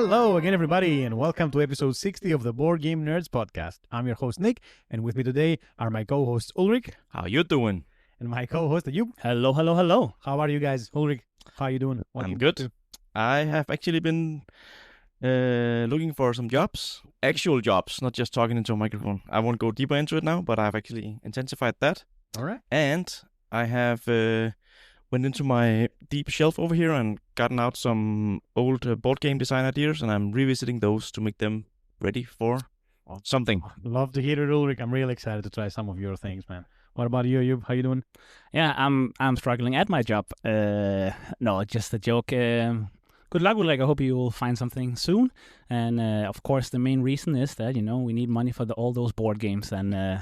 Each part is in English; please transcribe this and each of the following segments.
Hello again, everybody, and welcome to episode 60 of the Board Game Nerds podcast. I'm your host, Nick, and with me today are my co-hosts, Ulrich. How you doing? And my co-host, Ayub. Hello, hello, hello. How are you guys? Ulrich, how are you doing? I'm good. I have actually been looking for some jobs, actual jobs, not just talking into a microphone. I won't go deeper into it now, but I've actually intensified that. All right. And I have went into my deep shelf over here and gotten out some old board game design ideas, and I'm revisiting those to make them ready for something. Love to hear it, Ulrich. I'm really excited to try some of your things, man. What about you, Ayub? How you doing? Yeah, I'm struggling at my job. No, just a joke. Good luck, Ulrich. I hope you will find something soon. And of course, the main reason is that we need money for all those board games. And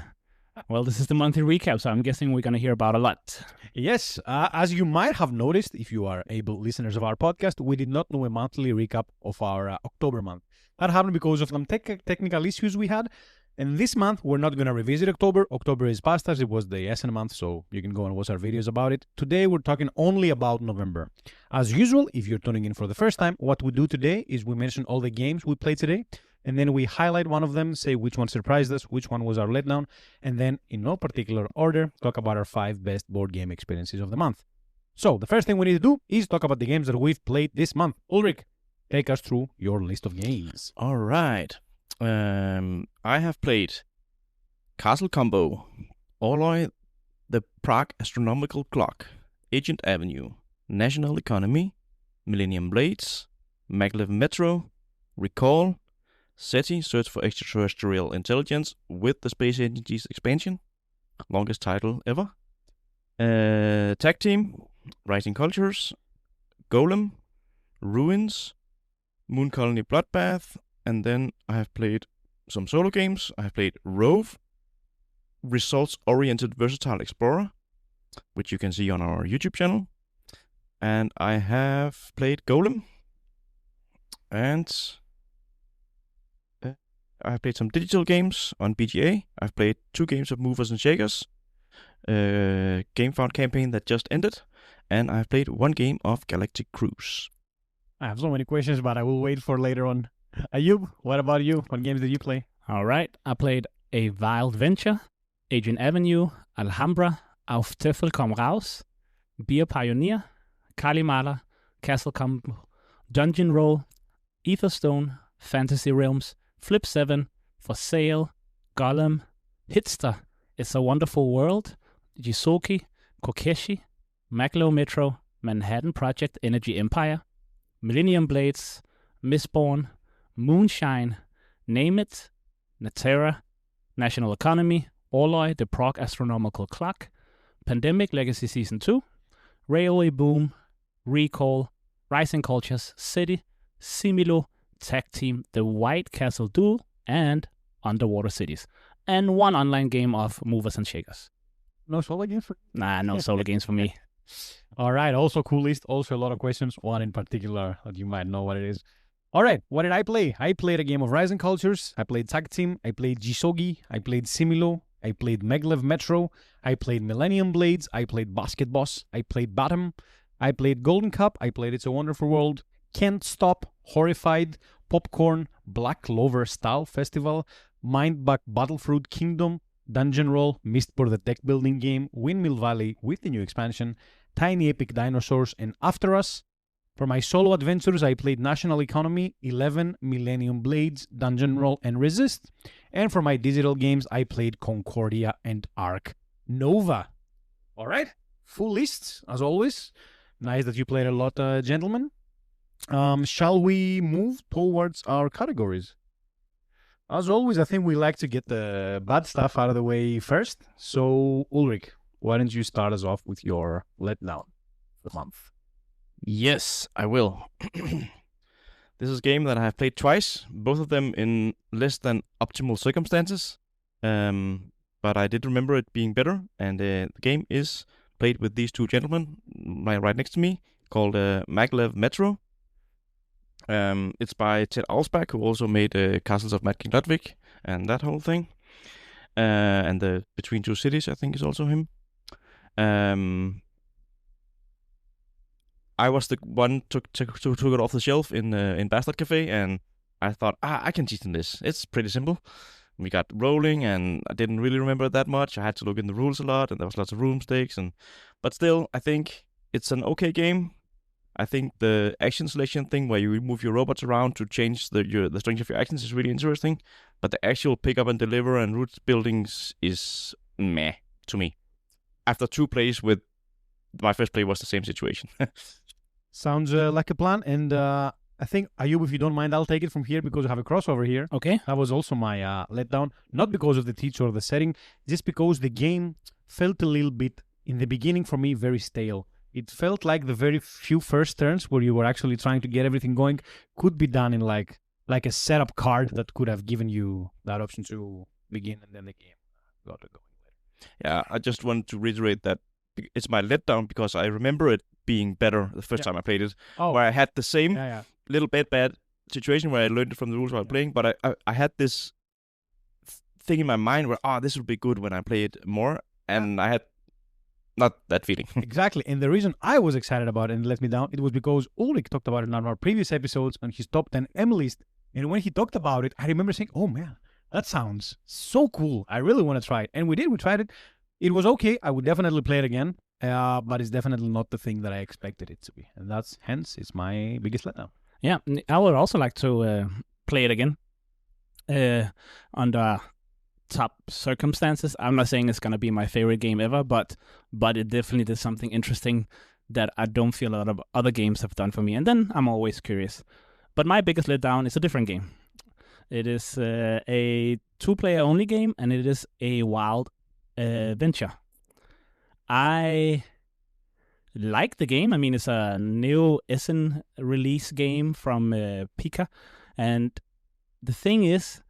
well, this is the monthly recap, so I'm guessing we're gonna hear about a lot. Yes, as you might have noticed, if you are able listeners of our podcast, we did not do a monthly recap of our October month. That happened because of some technical issues we had. And this month, we're not going to revisit October. October is past us. It was the Essen month, so you can go and watch our videos about it. Today, we're talking only about November. As usual, if you're tuning in for the first time, what we do today is we mention all the games we played today, and then we highlight one of them, say which one surprised us, which one was our letdown, and then, in no particular order, talk about our 5 best board game experiences of the month. So, the first thing we need to do is talk about the games that we've played this month. Ulrich, take us through your list of games. All right. I have played Castle Combo, Alloy, the Prague Astronomical Clock, Agent Avenue, National Economy, Millennium Blades, Maglev Metro, Recall, SETI, Search for Extraterrestrial Intelligence with the Space Agency's expansion, longest title ever, Tag Team, Rising Cultures, Golem, Ruins, Moon Colony Bloodbath, and then I have played some solo games. I have played Rove, Results-Oriented Versatile Explorer, which you can see on our YouTube channel. And I have played Golem. And I have played some digital games on BGA. I've played 2 games of Movers and Shakers, GameFound campaign that just ended. And I've played 1 game of Galactic Cruise. I have so many questions, but I will wait for later on. Ayub, what about you? What games did you play? All right, I played A Wild Venture, Agent Avenue, Alhambra, Auf Teufel komm raus, Beer Pioneer, Kalimala, Castle Combo, Dungeon Roll, Etherstone, Fantasy Realms, Flip 7, For Sale, Golem, Hitster, It's a Wonderful World, Jisoki, Kokeshi, Maglev Metro, Manhattan Project Energy Empire, Millennium Blades, Mistborn, Moonshine, Name It, Natera, National Economy, Alloy, the Prague Astronomical Clock, Pandemic Legacy Season 2, Railway Boom, Recall, Rising Cultures, City, Similo, Tag Team, The White Castle Duel, and Underwater Cities. And 1 online game of Movers and Shakers. No solo games for Nah, no solo games for me. All right, also cool list, also a lot of questions, one in particular that you might know what it is. All right, what did I play? I played a game of Rising Cultures, I played Tag Team, I played Jisogi, I played Similo, I played Maglev Metro, I played Millennium Blades, I played Basket Boss, I played Bottom, I played Golden Cup, I played It's a Wonderful World, Can't Stop, Horrified, Popcorn, Black Clover Style Festival, Mindbug Battlefruit Kingdom, Dungeon Roll, Mistborn the Deck Building Game, Windmill Valley with the new expansion, Tiny Epic Dinosaurs, and After Us. For my solo adventures, I played National Economy, 11, Millennium Blades, Dungeon Roll, and Resist. And for my digital games, I played Concordia and Ark Nova. All right, full list, as always. Nice that you played a lot, gentlemen. Shall we move towards our categories? As always, I think we like to get the bad stuff out of the way first. So, Ulrich, why don't you start us off with your letdown for the month? Yes, I will. This is a game that I have played twice, both of them in less than optimal circumstances. But I did remember it being better, and the game is played with these 2 gentlemen right next to me, called Maglev Metro. It's by Ted Alsbach, who also made Castles of Mad King Ludwig and that whole thing. And the Between Two Cities, I think, is also him. I was the one took it off the shelf in Bastard Cafe, and I thought, I can teach them this. It's pretty simple. We got rolling, and I didn't really remember it that much. I had to look in the rules a lot, and there was lots of room mistakes. But still, I think it's an okay game. I think the action selection thing, where you move your robots around to change the strength of your actions, is really interesting. But the actual pick up and deliver and route buildings is meh to me. After 2 plays with my first play was the same situation. Sounds like a plan. And I think, Ayub, if you don't mind, I'll take it from here because I have a crossover here. Okay. That was also my letdown. Not because of the teacher or the setting, just because the game felt a little bit, in the beginning for me, very stale. It felt like the very few first turns where you were actually trying to get everything going could be done in like a setup card that could have given you that option to begin, and then the game got going later. Yeah, I just want to reiterate that it's my letdown because I remember it being better the first time I played it, where I had the same little bad situation where I learned it from the rules while playing, but I had this thing in my mind where, this will be good when I play it more, and I had not that feeling. Exactly. And the reason I was excited about it and let me down, it was because Ulrik talked about it in one of our previous episodes on his top 10 M list. And when he talked about it, I remember saying, oh man, that sounds so cool. I really want to try it. And we did. We tried it. It was okay. I would definitely play it again. But it's definitely not the thing that I expected it to be. And hence, it's my biggest letdown. Yeah, I would also like to play it again under top circumstances. I'm not saying it's going to be my favorite game ever, but it definitely did something interesting that I don't feel a lot of other games have done for me. And then I'm always curious. But my biggest letdown is a different game. It is a 2-player only game, and it is a wild venture. I like the game. I mean, it's a new Essen release game from Pika. And the thing is,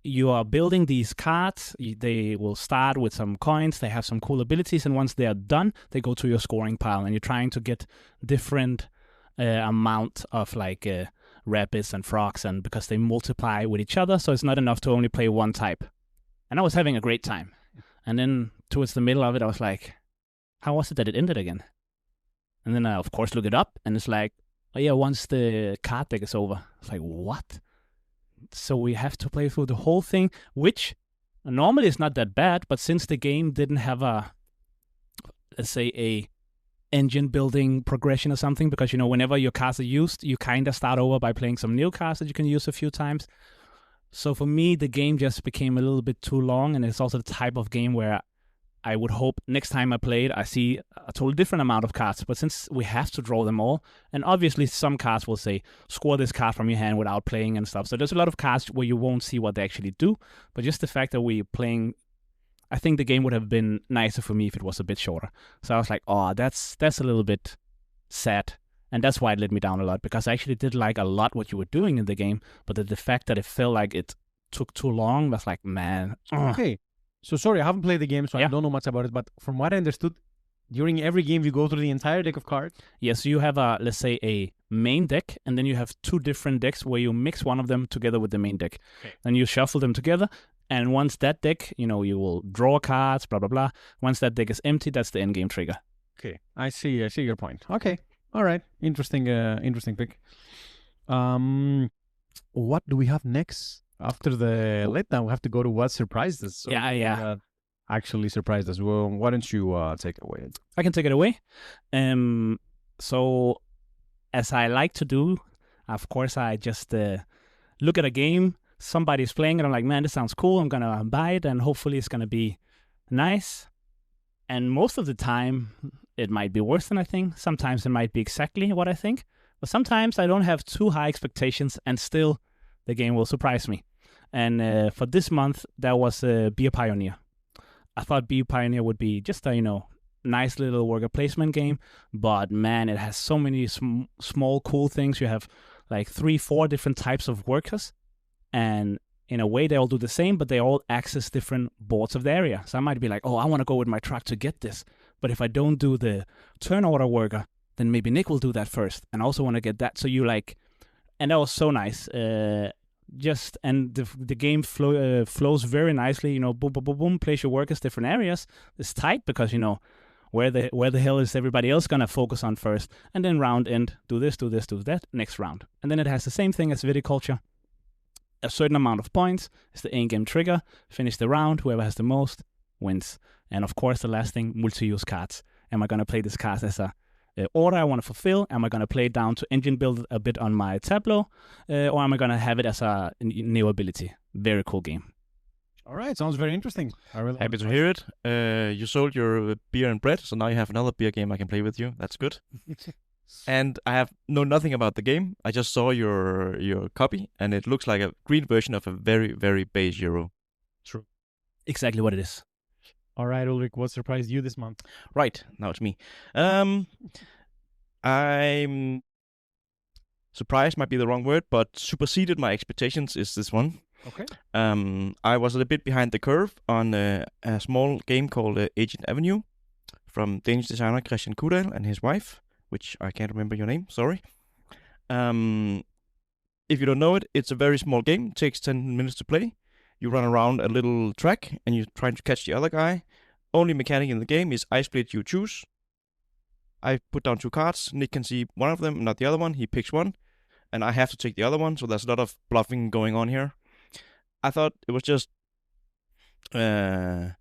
you are building these cards. They will start with some coins. They have some cool abilities. And once they are done, they go to your scoring pile. And you're trying to get different amount of like rabbits and frogs, and because they multiply with each other. So it's not enough to only play one type. And I was having a great time. And then towards the middle of it, I was like, how was it that it ended again? And then I, of course, look it up, and it's like, oh yeah, once the card deck is over. It's like, what? So we have to play through the whole thing, which normally is not that bad, but since the game didn't have a, let's say, a engine building progression or something, because, you know, whenever your cards are used, you kind of start over by playing some new cards that you can use a few times. So for me, the game just became a little bit too long, and it's also the type of game where I would hope next time I play it, I see a totally different amount of cards. But since we have to draw them all, and obviously some cards will say, score this card from your hand without playing and stuff. So there's a lot of cards where you won't see what they actually do. But just the fact that we're playing, I think the game would have been nicer for me if it was a bit shorter. So I was like, that's a little bit sad. And that's why it let me down a lot, because I actually did like a lot what you were doing in the game. But the fact that it felt like it took too long was like, man. Okay. So sorry, I haven't played the game, so I don't know much about it. But from what I understood, during every game, you go through the entire deck of cards. Yes, you have let's say a main deck, and then you have 2 different decks where you mix one of them together with the main deck. Okay. Then you shuffle them together, and once that deck, you will draw cards, blah, blah, blah. Once that deck is empty, that's the end game trigger. Okay, I see your point. Okay, all right, interesting pick. What do we have next? After the letdown, we have to go to what surprised us. So actually surprised us. Well, why don't you take it away? I can take it away. So, as I like to do, of course, I just look at a game, somebody's playing it, I'm like, man, this sounds cool. I'm going to buy it, and hopefully it's going to be nice. And most of the time, it might be worse than I think. Sometimes it might be exactly what I think. But sometimes I don't have too high expectations, and still the game will surprise me. And for this month, that was Be a Pioneer. I thought Be a Pioneer would be just a, nice little worker placement game. But man, it has so many small cool things. You have like 3-4 different types of workers. And in a way, they all do the same, but they all access different boards of the area. So I might be like, I want to go with my truck to get this. But if I don't do the turn order worker, then maybe Nick will do that first. And I also want to get that. So you and that was so nice. And the game flows very nicely. Boom, boom, boom, boom. Place your workers different areas. It's tight because where the hell is everybody else gonna focus on first, and then round end, do this, do that, next round. And then it has the same thing as viticulture. A certain amount of points is the in-game trigger. Finish the round, whoever has the most wins. And of course, the last thing, multi-use cards. Am I gonna play this card as a order I want to fulfill? Am I going to play it down to engine build a bit on my tableau? Or am I going to have it as a new ability? Very cool game. All right, sounds very interesting. I really Happy to hear it. You sold your beer and bread, so now you have another beer game I can play with you. That's good. And I know nothing about the game. I just saw your copy, and it looks like a green version of a very, very base Euro. True. Exactly what it is. All right, Ulrich, what surprised you this month? Right, now it's me. I'm surprised might be the wrong word, but superseded my expectations is this one. Okay. I was a little bit behind the curve on a small game called Agent Avenue from Danish designer Christian Kudal and his wife, which I can't remember your name, sorry. If you don't know it, it's a very small game. It takes 10 minutes to play. You run around a little track and you're trying to catch the other guy. Only mechanic in the game is I split, you choose. I put down 2 cards. Nick can see one of them, not the other one. He picks one. And I have to take the other one, so there's a lot of bluffing going on here. I thought it was just... for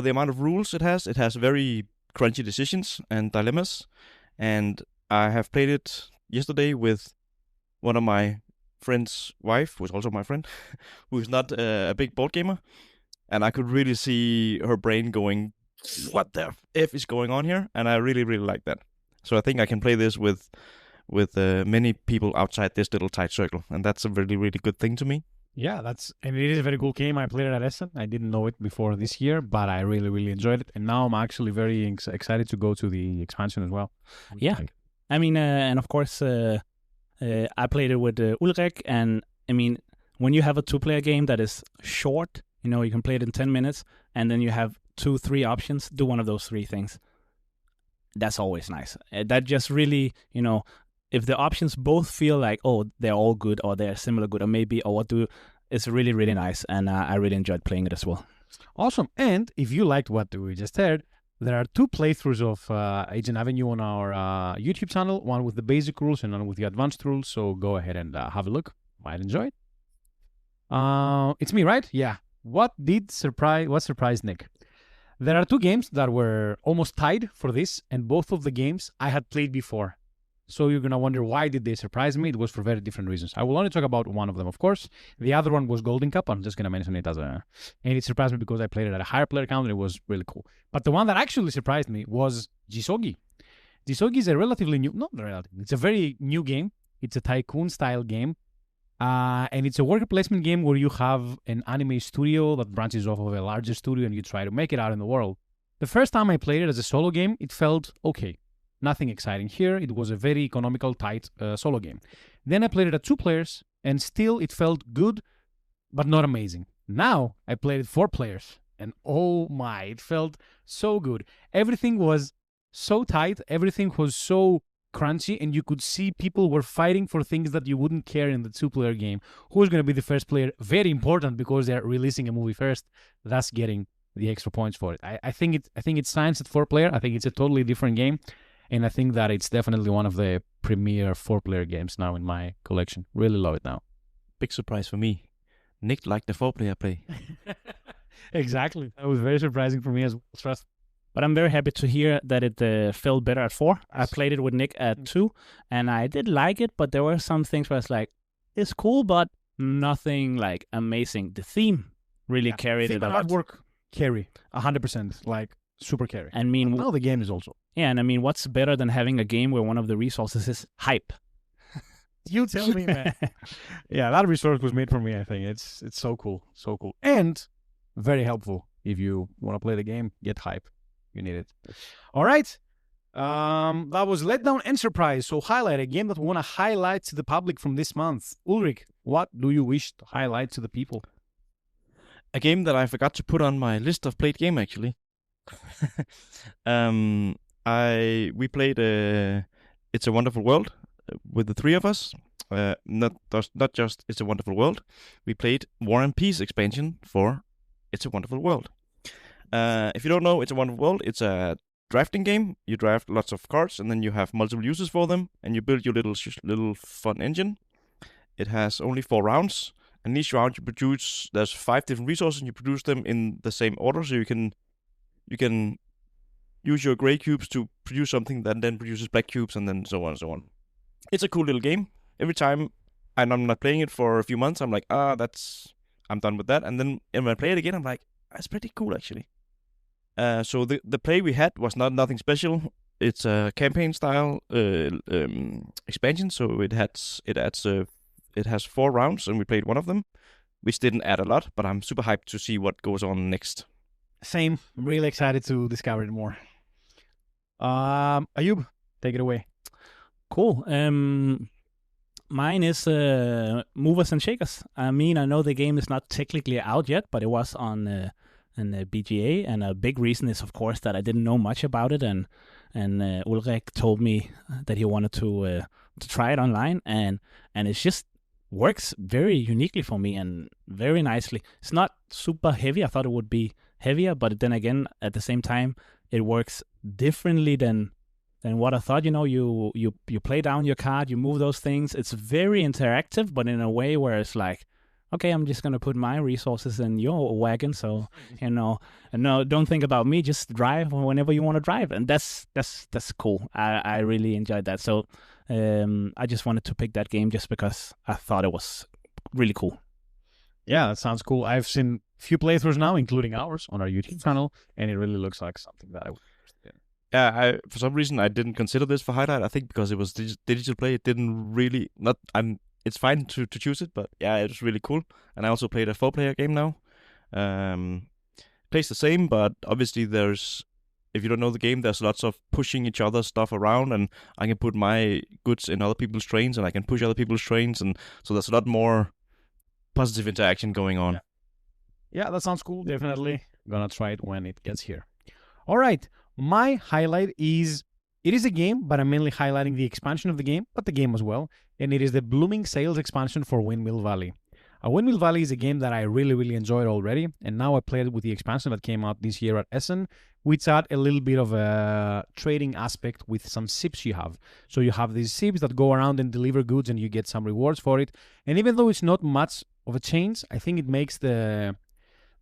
the amount of rules it has very crunchy decisions and dilemmas. And I have played it yesterday with one of my friend's wife, who is also my friend, who is not a big board gamer. And I could really see her brain going, what the F is going on here? And I really, really like that. So I think I can play this with many people outside this little tight circle. And that's a really, really good thing to me. Yeah, and it is a very cool game. I played it at Essen. I didn't know it before this year, but I really, really enjoyed it. And now I'm actually very excited to go to the expansion as well. Yeah. I mean, and of course, I played it with Ulrich. And I mean, when you have a 2-player game that is short, you can play it in 10 minutes, and then you have 2-3 options, do one of those 3 things. That's always nice. That just really, if the options both feel like, oh, they're all good or they're similar good or maybe, or what do, it's really, really nice. And I really enjoyed playing it as well. Awesome. And if you liked what we just heard, there are 2 playthroughs of Agent Avenue on our YouTube channel, one with the basic rules and one with the advanced rules. So go ahead and have a look. Might enjoy it. It's me, right? Yeah. What surprised Nick? There are 2 games that were almost tied for this, and both of the games I had played before. So you're going to wonder, why did they surprise me? It was for very different reasons. I will only talk about one of them, of course. The other one was Golden Cup. I'm just going to mention it and it surprised me because I played it at a higher player count and it was really cool. But the one that actually surprised me was Jisogi. Jisogi is a it's a very new game. It's a tycoon-style game. And it's a worker placement game where you have an anime studio that branches off of a larger studio and you try to make it out in the world. The first time I played it as a solo game, it felt okay. Nothing exciting here. It was a very economical, tight solo game. Then I played it at 2 players, and still it felt good, but not amazing. Now I played it 4 players, and oh my, it felt so good. Everything was so tight. Everything was so crunchy, and you could see people were fighting for things that you wouldn't care in the 2-player game. Who's going to be the first player? Very important because they're releasing a movie first, thus getting the extra points for it. I think it signs at 4-player. I think it's a totally different game, and I think that it's definitely one of the premier 4-player games now in my collection. Really love it now. Big surprise for me. Nick liked the 4-player play. Exactly. That was very surprising for me as well. Trust. But I'm very happy to hear that it felt better at 4. I played it with Nick at 2, and I did like it, but there were some things where it's like, it's cool, but nothing like amazing. The theme really carried it a lot. Artwork carry 100%, like super carry. I mean, now the game is also. Yeah, and I mean, what's better than having a game where one of the resources is hype? You tell me, man. Yeah, that resource was made for me. I think it's so cool, and very helpful if you want to play the game. Get hype. You need it. All right. That was Letdown and Surprise. So highlight a game that we want to highlight to the public from this month. Ulrich, what do you wish to highlight to the people? A game that I forgot to put on my list of played game, actually. We played It's a Wonderful World with the 3 of us. Not just It's a Wonderful World. We played War and Peace expansion for It's a Wonderful World. If you don't know It's a Wonderful World, it's a drafting game. You draft lots of cards, and then you have multiple uses for them, and you build your little fun engine. It has only 4 rounds, and each round you produce. There's 5 different resources, and you produce them in the same order, so you can use your gray cubes to produce something that then produces black cubes, and then so on and so on. It's a cool little game. Every time I'm not playing it for a few months, I'm like, I'm done with that. And then when I play it again, I'm like, that's pretty cool actually. So the play we had was nothing special. It's a campaign style expansion, so it has 4 rounds, and we played one of them, which didn't add a lot, but I'm super hyped to see what goes on next. Same. I'm really excited to discover it more. Ayub, take it away. Cool. Mine is Movers and Shakers. I mean, I know the game is not technically out yet, but it was on BGA, and a big reason is, of course, that I didn't know much about it, and Ulrik told me that he wanted to try it online, and it just works very uniquely for me and very nicely. It's not super heavy. I thought it would be heavier, but then again, at the same time, it works differently than what I thought. You play down your card, you move those things. It's very interactive, but in a way where it's like, okay, I'm just gonna put my resources in your wagon, so and no, don't think about me. Just drive whenever you want to drive, and that's cool. I really enjoyed that. So I just wanted to pick that game just because I thought it was really cool. Yeah, that sounds cool. I've seen a few playthroughs now, including ours, on our YouTube channel, and it really looks like something that I would. Yeah, for some reason I didn't consider this for highlight. I think because it was digital play, it didn't really It's fine to choose it, but yeah, it was really cool. And I also played a 4-player game now. Plays the same, but obviously if you don't know the game, there's lots of pushing each other's stuff around, and I can put my goods in other people's trains, and I can push other people's trains, and so there's a lot more positive interaction going on. Yeah, that sounds cool. Definitely gonna try it when it gets here. All right, my highlight is, it is a game, but I'm mainly highlighting the expansion of the game, but the game as well, and it is the Blooming Sails expansion for Windmill Valley. Windmill Valley is a game that I really, really enjoyed already, and now I played it with the expansion that came out this year at Essen, which add a little bit of a trading aspect with some ships you have. So you have these ships that go around and deliver goods, and you get some rewards for it. And even though it's not much of a change, I think it makes the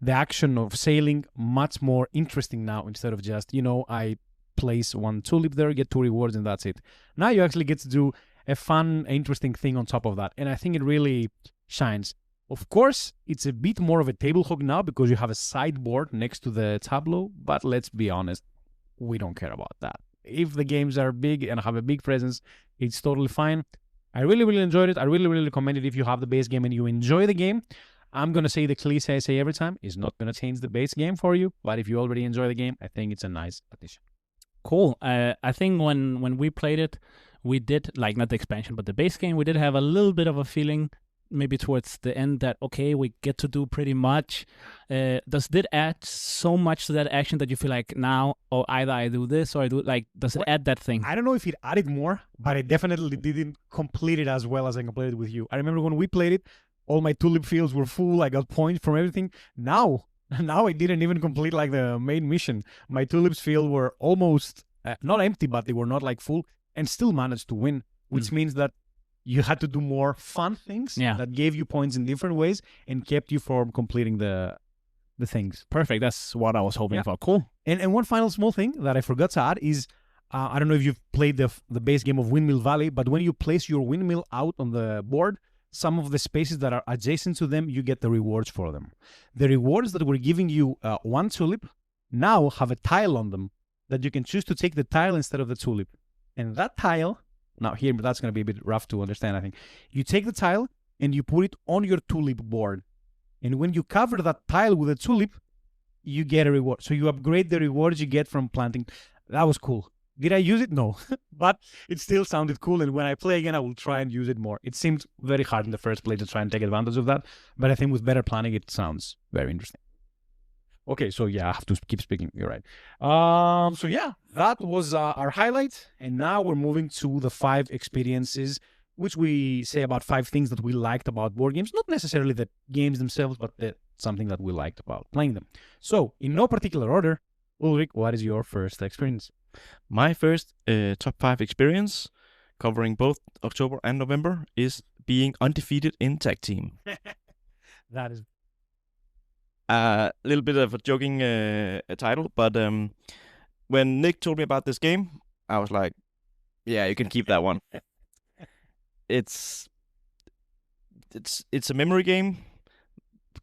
action of sailing much more interesting now, instead of just, I place 1 tulip there, get 2 rewards, and that's it. Now you actually get to do a fun, interesting thing on top of that, and I think it really shines. Of course, it's a bit more of a table hog now because you have a sideboard next to the tableau, but let's be honest, we don't care about that. If the games are big and have a big presence, it's totally fine. I really, really enjoyed it. I really, really recommend it if you have the base game and you enjoy the game. I'm going to say the cliche I say every time, is not going to change the base game for you, but if you already enjoy the game, I think it's a nice addition. Cool. I think when we played it, we did, like, not the expansion, but the base game, we did have a little bit of a feeling maybe towards the end that, okay, we get to do pretty much. Does it add so much to that action that you feel like now, or either I do this or I do, like, does it add that thing? I don't know if it added more, but I definitely didn't complete it as well as I completed it with you. I remember when we played it, all my tulip fields were full. I got points from everything. Now I didn't even complete like the main mission. My tulips field were almost not empty, but they were not like full, and still managed to win, which means that you had to do more fun things that gave you points in different ways and kept you from completing the things. Perfect. That's what I was hoping for. Cool. And one final small thing that I forgot to add is, I don't know if you've played the base game of Windmill Valley, but when you place your windmill out on the board, some of the spaces that are adjacent to them, you get the rewards for them. The rewards that were giving you 1 tulip now have a tile on them that you can choose to take the tile instead of the tulip. And that tile, now here, but that's going to be a bit rough to understand, I think. You take the tile and you put it on your tulip board. And when you cover that tile with a tulip, you get a reward. So you upgrade the rewards you get from planting. That was cool. Did I use it? No. But it still sounded cool. And when I play again, I will try and use it more. It seemed very hard in the first place to try and take advantage of that. But I think with better planning, it sounds very interesting. Okay, so yeah, I have to keep speaking. You're right. So yeah, that was our highlight. And now we're moving to the 5 experiences, which we say about 5 things that we liked about board games. Not necessarily the games themselves, but something that we liked about playing them. So in no particular order, Ulrich, what is your first experience? My first top 5 experience, covering both October and November, is being undefeated in tag team. That is A little bit of a joking title, but when Nick told me about this game, I was like, "Yeah, you can keep that one." It's a memory game,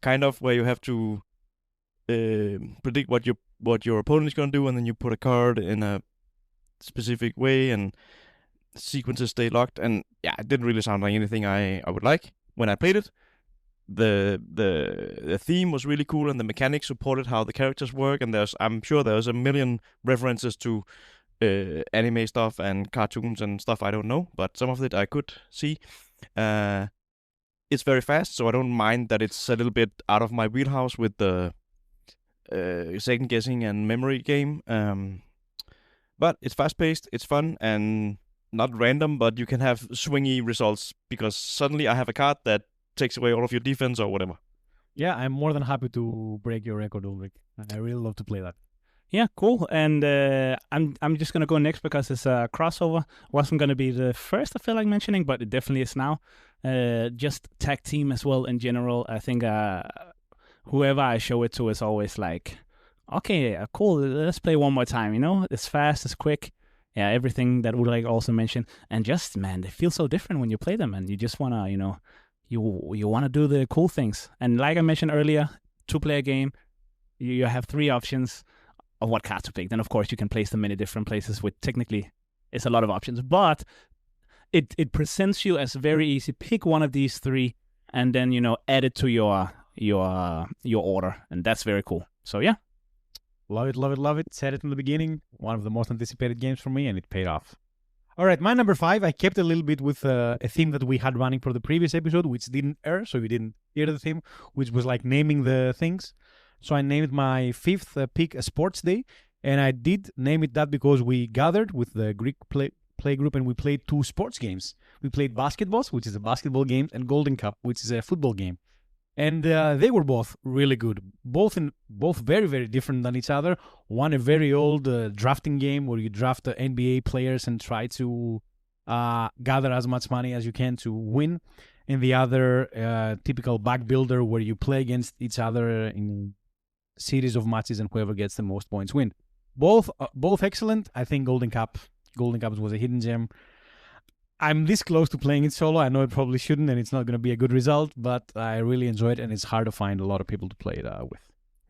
kind of where you have to predict what your opponent is going to do, and then you put a card in a specific way, and sequences stay locked. And yeah, it didn't really sound like anything I would like when I played it. The theme was really cool, and the mechanics supported how the characters work. And I'm sure there's a million references to anime stuff and cartoons and stuff I don't know, but some of it I could see. It's very fast, so I don't mind that it's a little bit out of my wheelhouse with the second guessing and memory game. But it's fast paced, it's fun, and not random, but you can have swingy results because suddenly I have a card that takes away all of your defense or whatever. Yeah, I'm more than happy to break your record, Ulrich. I really love to play that. Yeah, cool. And I'm just gonna go next because it's a crossover. Wasn't gonna be the first I feel like mentioning, but it definitely is now. Just tag team as well in general. I think whoever I show it to is always like, okay, cool. Let's play one more time. You know, it's fast, it's quick. Yeah, everything that Ulrich also mentioned, and just man, they feel so different when you play them, and you just wanna, you know, you wanna do the cool things. And like I mentioned earlier, 2-player game. You have 3 options of what card to pick. Then of course you can place them in different places, which technically is a lot of options, but it presents you as very easy. Pick one of these 3 and then, you know, add it to your order, and that's very cool. So yeah, Love it, love it, love it. Said it in the beginning. One of the most anticipated games for me, and it paid off. All right, my number 5, I kept a little bit with a theme that we had running for the previous episode, which didn't air, so you didn't hear the theme, which was like naming the things. So I named my 5th pick a sports day, and I did name it that because we gathered with the Greek play group and we played 2 sports games. We played Basketballs, which is a basketball game, and Golden Cup, which is a football game. And they were both really good, both very, very different than each other. One a very old drafting game where you draft the NBA players and try to gather as much money as you can to win, and the other typical back builder where you play against each other in series of matches, and whoever gets the most points win. Both excellent. I think Golden Cup was a hidden gem. I'm this close to playing it solo. I know it probably shouldn't, and it's not going to be a good result, but I really enjoy it, and it's hard to find a lot of people to play it with.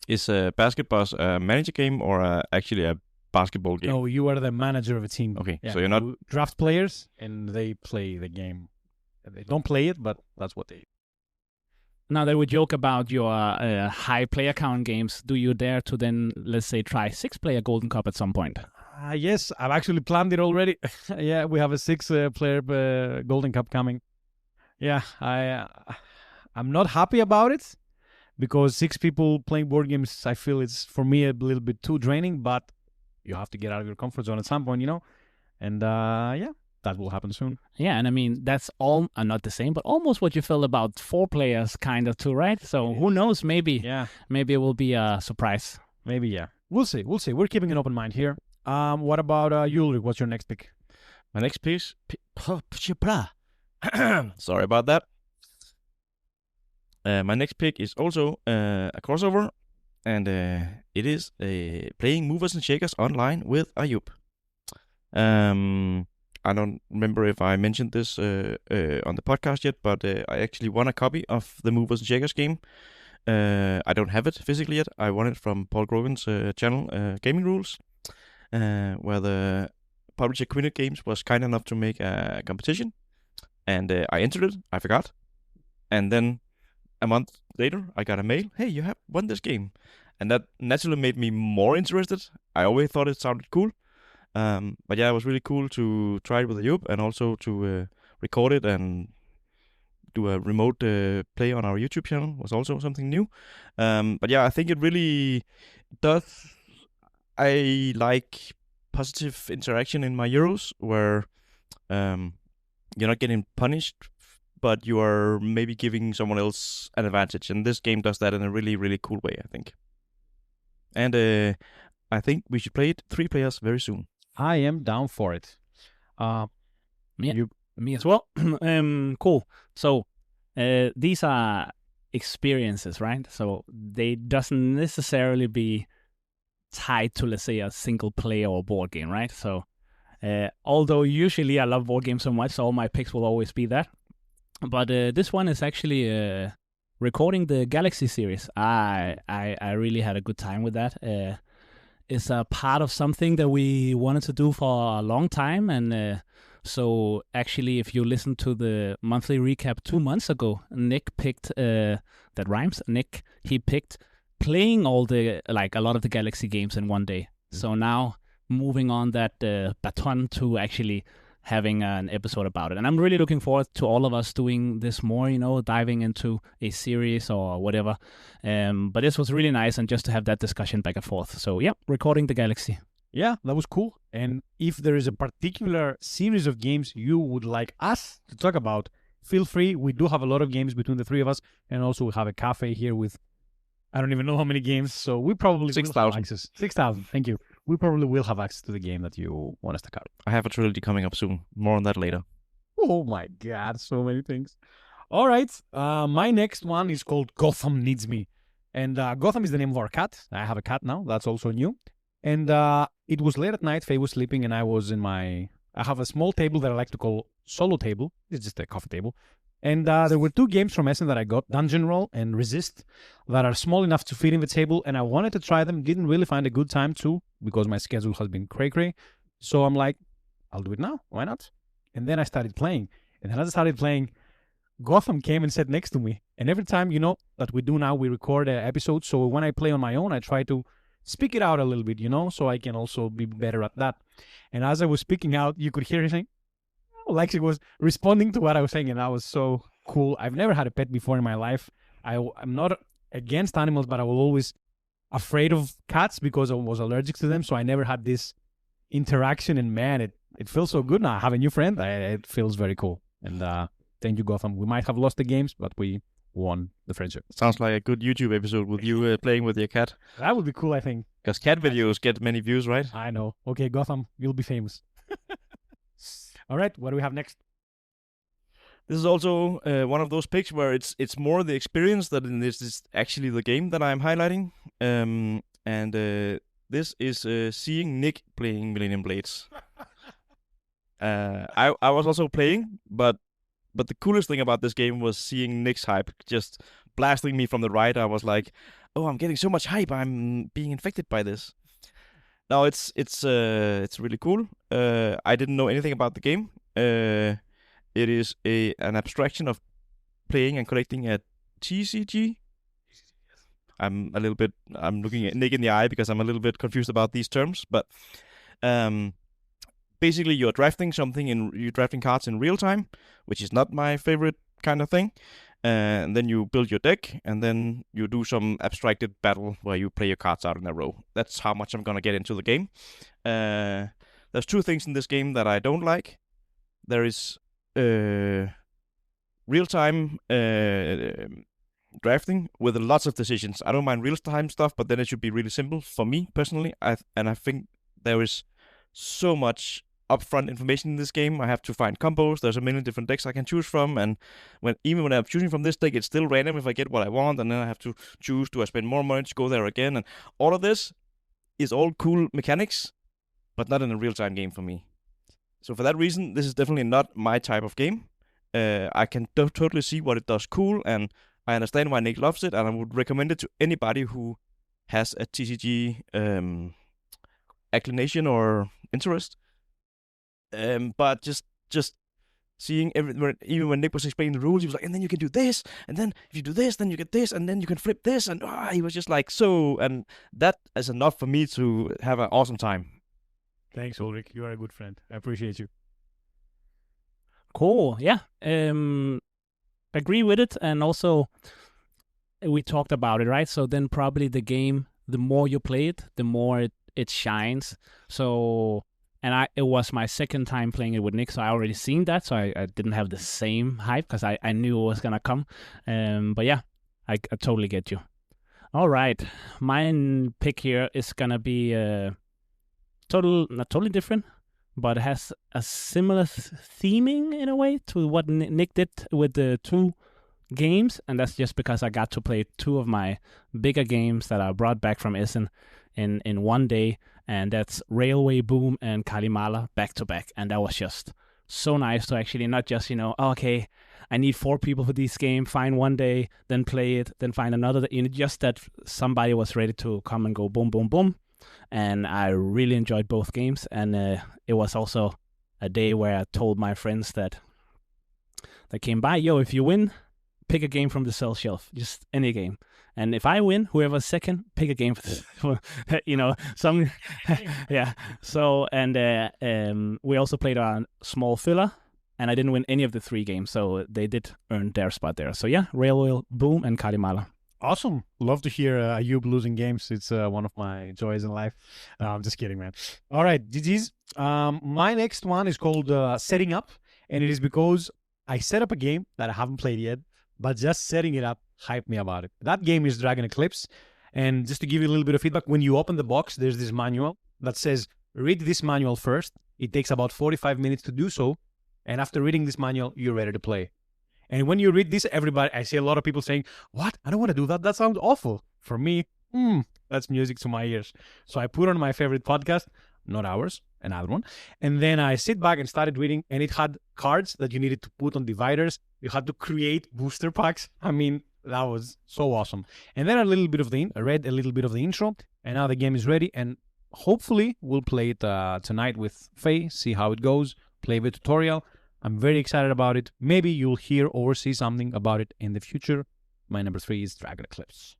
Is Basketballs a manager game or actually a basketball game? No, you are the manager of a team. Okay, Yeah, so you're not... you draft players, and they play the game. They don't play it, but that's what they do. now that we joke about your high player count games, do you dare to then, let's say, try 6-player Golden Cup at some point? Yes, I've actually planned it already. Yeah, we have a 6-player Golden Cup coming. Yeah, I'm not happy about it because 6 people playing board games, I feel it's for me a little bit too draining, but you have to get out of your comfort zone at some point, you know? And yeah, that will happen soon. Yeah, and I mean, that's all not the same, but almost what you felt about 4 players kind of too, right? So who knows, maybe it will be a surprise. Maybe, yeah. We'll see. We're keeping an open mind here. What about you, Ulrich? What's your next pick? My next piece... Sorry about that. My next pick is also a crossover, and it is playing Movers and Shakers online with Ayub. I don't remember if I mentioned this on the podcast yet, but I actually won a copy of the Movers and Shakers game. I don't have it physically yet. I won it from Paul Grogan's channel, Gaming Rules, where the publisher Quinnet Games was kind enough to make a competition. And I entered it. I forgot. And then a month later, I got a mail. Hey, you have won this game. And that naturally made me more interested. I always thought it sounded cool. But yeah, it was really cool to try it with Ayub and also to record it and do a remote play on our YouTube channel was also something new. But yeah, I think it really does. I like positive interaction in my Euros where you're not getting punished, but you are maybe giving someone else an advantage. And this game does that in a really, really cool way, I think. And I think we should play it 3 players very soon. I am down for it. Me as well. Cool. So these are experiences, right? So they doesn't necessarily be tied to, let's say, a single player or board game, right? So although usually I love board games so much, so all my picks will always be that. But this one is actually recording the Galaxy series. I really had a good time with that. It's a part of something that we wanted to do for a long time, and so actually, if you listen to the monthly recap 2 months ago, Nick picked that rhymes. Nick, he picked playing all the a lot of the Galaxy games in one day. So now moving on that baton to actually having an episode about it. And I'm really looking forward to all of us doing this more, diving into a series or whatever. But this was really nice, and just to have that discussion back and forth. So yeah, recording the Galaxy. Yeah, that was cool. And if there is a particular series of games you would like us to talk about, feel free. We do have a lot of games between the 3 of us, and also we have a cafe here with, I don't even know how many games, so we probably 6,000. 6,000, thank you. We probably will have access to the game that you want us to cover. I have a trilogy coming up soon. More on that later. Oh my god, so many things. All right, my next one is called Gotham Needs Me. And Gotham is the name of our cat. I have a cat now, that's also new. And it was late at night, Faye was sleeping, and I was I have a small table that I like to call solo table. It's just a coffee table. And there were 2 games from Essen that I got, Dungeon Roll and Resist, that are small enough to fit in the table, and I wanted to try them, didn't really find a good time to, because my schedule has been cray-cray. So I'm like, I'll do it now, why not? And then I started playing. And then as I started playing, Gotham came and sat next to me. And every time, that we do now, we record an episode. So when I play on my own, I try to speak it out a little bit, so I can also be better at that. And as I was speaking out, you could hear her saying, like she was responding to what I was saying, and that was so cool. I've never had a pet before in my life. I'm not against animals, but I was always afraid of cats because I was allergic to them, so I never had this interaction, and man, it feels so good now. I have a new friend. It feels very cool. And thank you, Gotham. We might have lost the games, but we won the friendship. Sounds like a good YouTube episode with you playing with your cat. That would be cool, I think. Because cat videos get many views, right? I know. Okay, Gotham, you'll be famous. All right, what do we have next? This is also one of those picks where it's more the experience than this is actually the game that I'm highlighting. This is seeing Nick playing Millennium Blades. I was also playing, but the coolest thing about this game was seeing Nick's hype just blasting me from the right. I was like, oh, I'm getting so much hype. I'm being infected by this. Now it's really cool. I didn't know anything about the game. It is an abstraction of playing and collecting a TCG. I'm looking at Nick in the eye because I'm a little bit confused about these terms, but basically you're drafting cards in real time, which is not my favorite kind of thing. And then you build your deck, and then you do some abstracted battle where you play your cards out in a row. That's how much I'm gonna get into the game. There's 2 things in this game that I don't like. There is real-time drafting with lots of decisions. I don't mind real-time stuff, but then it should be really simple for me personally. I think there is so much upfront information in this game. I have to find combos. There's a million different decks I can choose from, and even when I'm choosing from this deck, it's still random if I get what I want, and then I have to choose, do I spend more money to go there again? And all of this is all cool mechanics, but not in a real-time game for me. So for that reason, this is definitely not my type of game. I can totally see what it does cool, and I understand why Nick loves it, and I would recommend it to anybody who has a TCG inclination or interest. But just seeing even when Nick was explaining the rules, he was like, and then you can do this, and then if you do this, then you get this, and then you can flip this, and he was just like, so, and that is enough for me to have an awesome time. Thanks, Ulrich. You are a good friend. I appreciate you. Cool. Yeah. Agree with it, and also we talked about it, right? So then probably the game, the more you play it, the more it shines. So. And it was my second time playing it with Nick, so I already seen that, so I didn't have the same hype because I knew it was going to come. But yeah, I totally get you. All right. My pick here is going to be not totally different, but it has a similar theming in a way to what Nick did with the 2 games. And that's just because I got to play 2 of my bigger games that I brought back from Essen in one day. And that's Railway Boom and Kalimala back to back. And that was just so nice to actually not just, okay, I need 4 people for this game, find one day, then play it, then find another. Just that somebody was ready to come and go boom, boom, boom. And I really enjoyed both games. And it was also a day where I told my friends that came by, if you win, pick a game from the sell shelf, just any game. And if I win, whoever's second, pick a game for some, yeah. So, and we also played a small filler, and I didn't win any of the 3 games, so they did earn their spot there. So yeah, Railway Boom and Kalimala. Awesome. Love to hear Ayub losing games. It's one of my joys in life. I'm just kidding, man. All right, GG's. My next one is called Setting Up, and it is because I set up a game that I haven't played yet, but just setting it up hyped me about it. That game is Dragon Eclipse, and just to give you a little bit of feedback, when you open the box, there's this manual that says, read this manual first. It takes about 45 minutes to do so, and after reading this manual, you're ready to play. And when you read this, I see a lot of people saying, what? I don't want to do that. That sounds awful. For me, that's music to my ears. So I put on my favorite podcast, not ours, another one. And then I sit back and started reading, and it had cards that you needed to put on dividers. You had to create booster packs. I mean, that was so awesome. And then I read a little bit of the intro, and now the game is ready. And hopefully we'll play it tonight with Faye, see how it goes, play the tutorial. I'm very excited about it. Maybe you'll hear or see something about it in the future. My number 3 is Dragon Eclipse.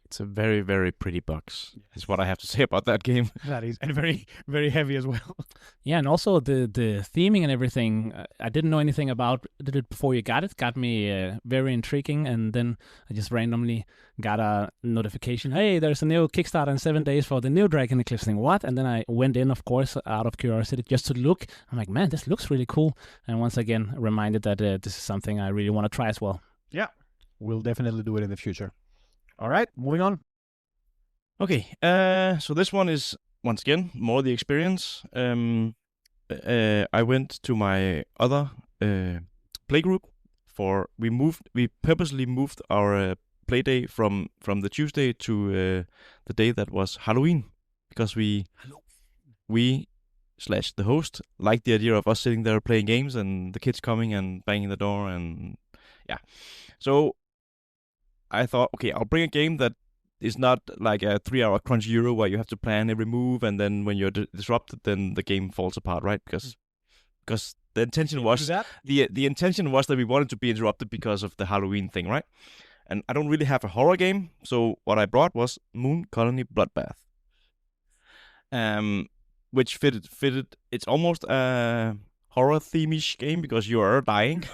It's a very, very pretty box. Is what I have to say about that game. That is, and very, very heavy as well. Yeah, and also the theming and everything, I didn't know anything about it before you got it. Got me very intriguing, and then I just randomly got a notification. Hey, there's a new Kickstarter in 7 days for the new Dragon Eclipse thing. What? And then I went in, of course, out of curiosity, just to look. I'm like, man, this looks really cool. And once again, reminded that this is something I really want to try as well. Yeah, we'll definitely do it in the future. All right, moving on. Okay, so this one is, once again, more the experience. I went to my other playgroup we purposely moved our play day from the Tuesday to the day that was Halloween, because we / the host liked the idea of us sitting there playing games and the kids coming and banging the door, and yeah. So I thought, okay, I'll bring a game that is not like a 3-hour Crunch Euro where you have to plan every move, and then when you're disrupted, then the game falls apart, right? Because the intention was the intention was that we wanted to be interrupted because of the Halloween thing, right? And I don't really have a horror game, so what I brought was Moon Colony Bloodbath, which fitted. It's almost a horror theme-ish game because you are dying.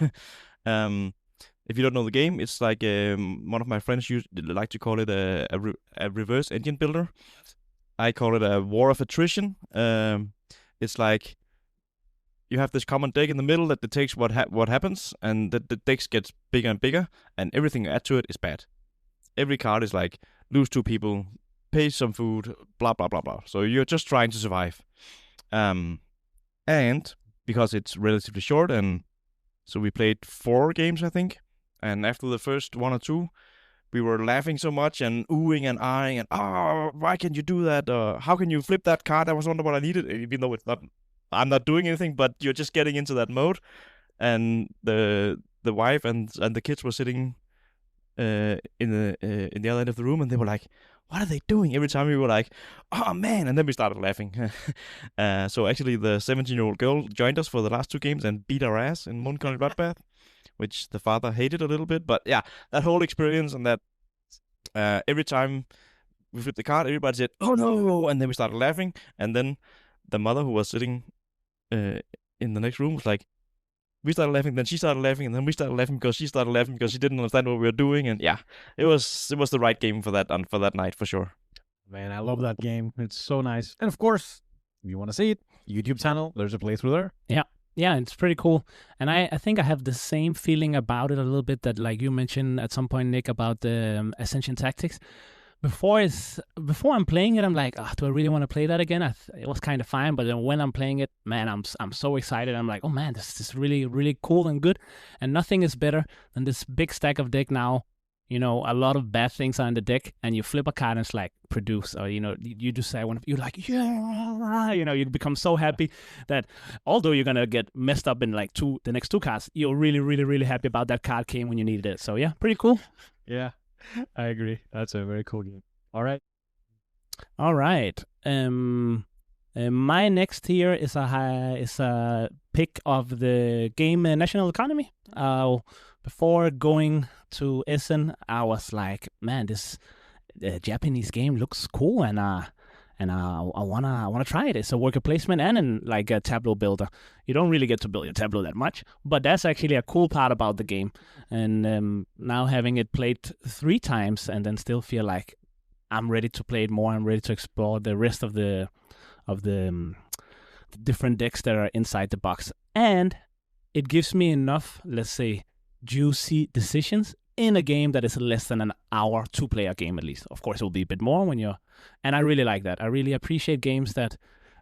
If you don't know the game, it's like one of my friends like to call it a reverse engine builder. I call it a war of attrition. It's like you have this common deck in the middle that detects what happens, and the decks gets bigger and bigger, and everything you add to it is bad. Every card is like lose 2 people, pay some food, blah blah blah blah. So you're just trying to survive. And because it's relatively short, and so we played 4 games, I think. And after the first 1 or 2, we were laughing so much and oohing and eyeing and, why can you do that? How can you flip that card? I was wondering what I needed, even though I'm not doing anything, but you're just getting into that mode. And the wife and the kids were sitting in the other end of the room, and they were like, what are they doing? Every time we were like, oh man, and then we started laughing. So actually the 17-year-old girl joined us for the last 2 games and beat our ass in Moon Colony Bloodbath, which the father hated a little bit. But yeah, that whole experience, and that every time we flipped the card, everybody said, oh no, and then we started laughing. And then the mother, who was sitting in the next room, was like, we started laughing, then she started laughing, and then we started laughing because she started laughing because she didn't understand what we were doing. And yeah, it was the right game for that night for sure. Man, I love that game. It's so nice. And of course, if you want to see it, YouTube channel, there's a playthrough there. Yeah, it's pretty cool. And I think I have the same feeling about it a little bit that, like you mentioned at some point, Nick, about the Ascension Tactics. before I'm playing it, I'm like, do I really want to play that again? It was kind of fine, but then when I'm playing it, man, I'm so excited. I'm like, oh man, this is really, really cool and good. And nothing is better than this big stack of deck now. You know, a lot of bad things are in the deck, and you flip a card and it's like produce, or you just say you're like, yeah, you become so happy that although you're gonna get messed up in like the next two cards, you're really, really, really happy about that card came when you needed it. So yeah, pretty cool. Yeah, I agree. That's a very cool game. All right. My next here is a pick of the game National Economy. Before going to Essen, I was like, man, this Japanese game looks cool, and I wanna try it. It's a worker placement and like a tableau builder. You don't really get to build your tableau that much, but that's actually a cool part about the game. And now having it played 3 times and then still feel like I'm ready to play it more. I'm ready to explore the rest of the different decks that are inside the box, and it gives me enough, let's say, juicy decisions in a game that is less than an hour 2-player game at least. Of course, it will be a bit more and I really like that. I really appreciate games that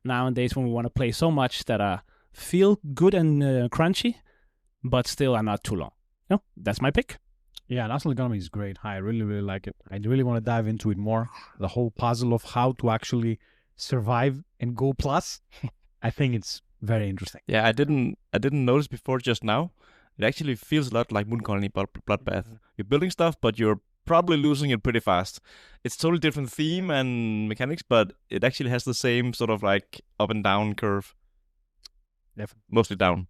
nowadays when we want to play so much that feel good and crunchy, but still are not too long. That's my pick. Yeah, National Economy is great. I really, really like it. I really want to dive into it more. The whole puzzle of how to actually survive and go plus. I think it's very interesting. Yeah, I didn't notice before just now. It actually feels a lot like Moon Colony Bloodbath. You're building stuff, but you're probably losing it pretty fast. It's totally different theme and mechanics, but it actually has the same sort of like up and down curve. Definitely. Mostly down.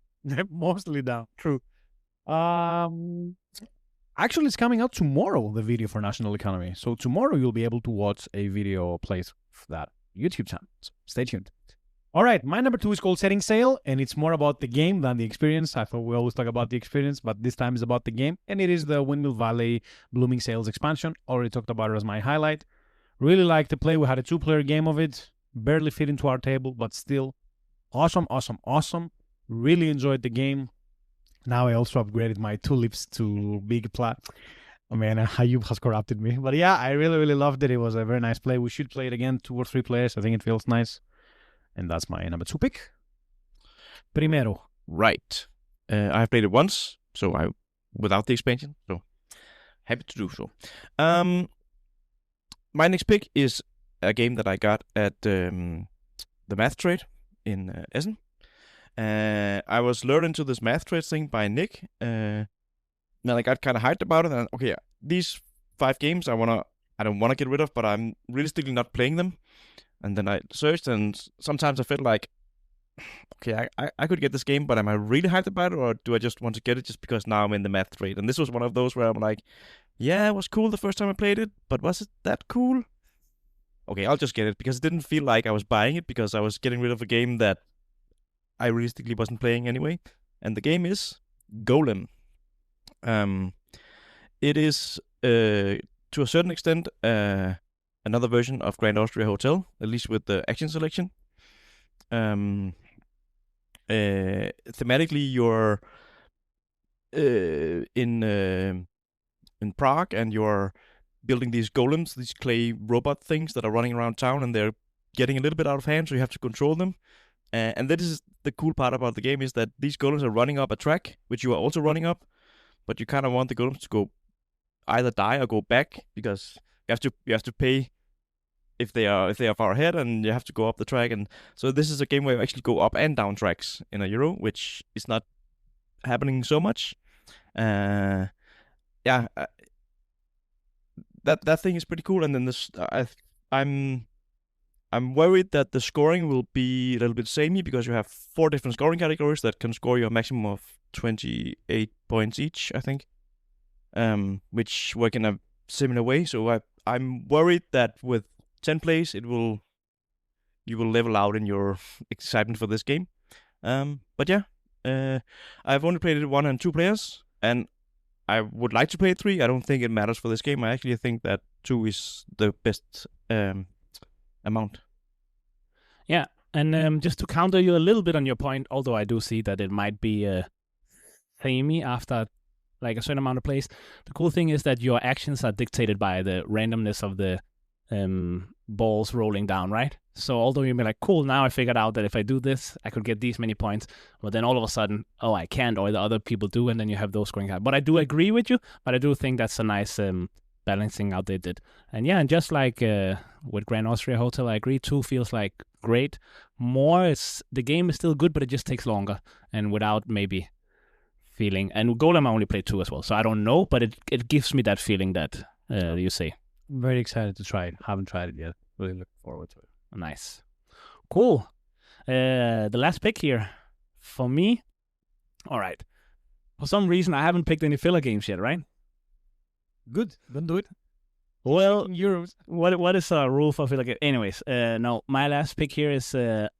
Mostly down. True. Actually, it's coming out tomorrow, the video for National Economy. So tomorrow you'll be able to watch a video placed for that YouTube channel. So stay tuned. All right, my number 2 is called Setting Sail, and it's more about the game than the experience. I thought we always talk about the experience, but this time is about the game, and it is the Windmill Valley Blooming Sails expansion. Already talked about it as my highlight. Really liked the play. We had a 2-player game of it. Barely fit into our table, but still awesome, awesome, awesome. Really enjoyed the game. Now I also upgraded my tulips to big plat. Oh man, Ayub has corrupted me. But yeah, I really, really loved it. It was a very nice play. We should play it again, 2 or 3 players. I think it feels nice. And that's my number 2 pick. Primero. Right. I've played it once, without the expansion, so happy to do so. My next pick is a game that I got at the Math Trade in Essen. I was lured into this Math Trade thing by Nick. And I got kind of hyped about it. And okay, these 5 games I don't want to get rid of, but I'm realistically not playing them. And then I searched, and sometimes I felt like, okay, I could get this game, but am I really hyped about it, or do I just want to get it just because now I'm in the Math Trade? And this was one of those where I'm like, yeah, it was cool the first time I played it, but was it that cool? Okay, I'll just get it, because it didn't feel like I was buying it, because I was getting rid of a game that I realistically wasn't playing anyway. And the game is Golem. It is, to a certain extent, another version of Grand Austria Hotel, at least with the action selection. Thematically, you're in Prague, and you're building these golems, these clay robot things that are running around town, and they're getting a little bit out of hand, so you have to control them. And this is the cool part about the game, is that these golems are running up a track, which you are also running up, but you kind of want the golems to go either die or go back, because you have to pay if they are far ahead, and you have to go up the track. And so this is a game where you actually go up and down tracks in a Euro, which is not happening so much. That thing is pretty cool. And then I'm worried that the scoring will be a little bit samey, because you have 4 different scoring categories that can score you a maximum of 28 points each, I think, which work in a similar way. So I'm worried that with 10 plays, you will level out in your excitement for this game. But yeah, I've only played it 1 and 2 players, and I would like to play 3. I don't think it matters for this game. I actually think that 2 is the best amount. Yeah, and just to counter you a little bit on your point, although I do see that it might be samey after like a certain amount of plays, the cool thing is that your actions are dictated by the randomness of the balls rolling down, right? So although you'd be like, cool, now I figured out that if I do this, I could get these many points. But then all of a sudden, oh, I can't, or the other people do, and then you have those scoring high. But I do agree with you, but I do think that's a nice balancing out they did. And yeah, and just like with Grand Austria Hotel, I agree, 2 feels like great. More, the game is still good, but it just takes longer, and without maybe feeling. And Golem I only played 2 as well, so I don't know, but it gives me that feeling that you say. Very excited to try it. Haven't tried it yet. Really looking forward to it. Nice. Cool. The last pick here for me. All right. For some reason, I haven't picked any filler games yet, right? Good. Don't do it. Well, Euros. what is a rule for filler game? Anyways, no, my last pick here is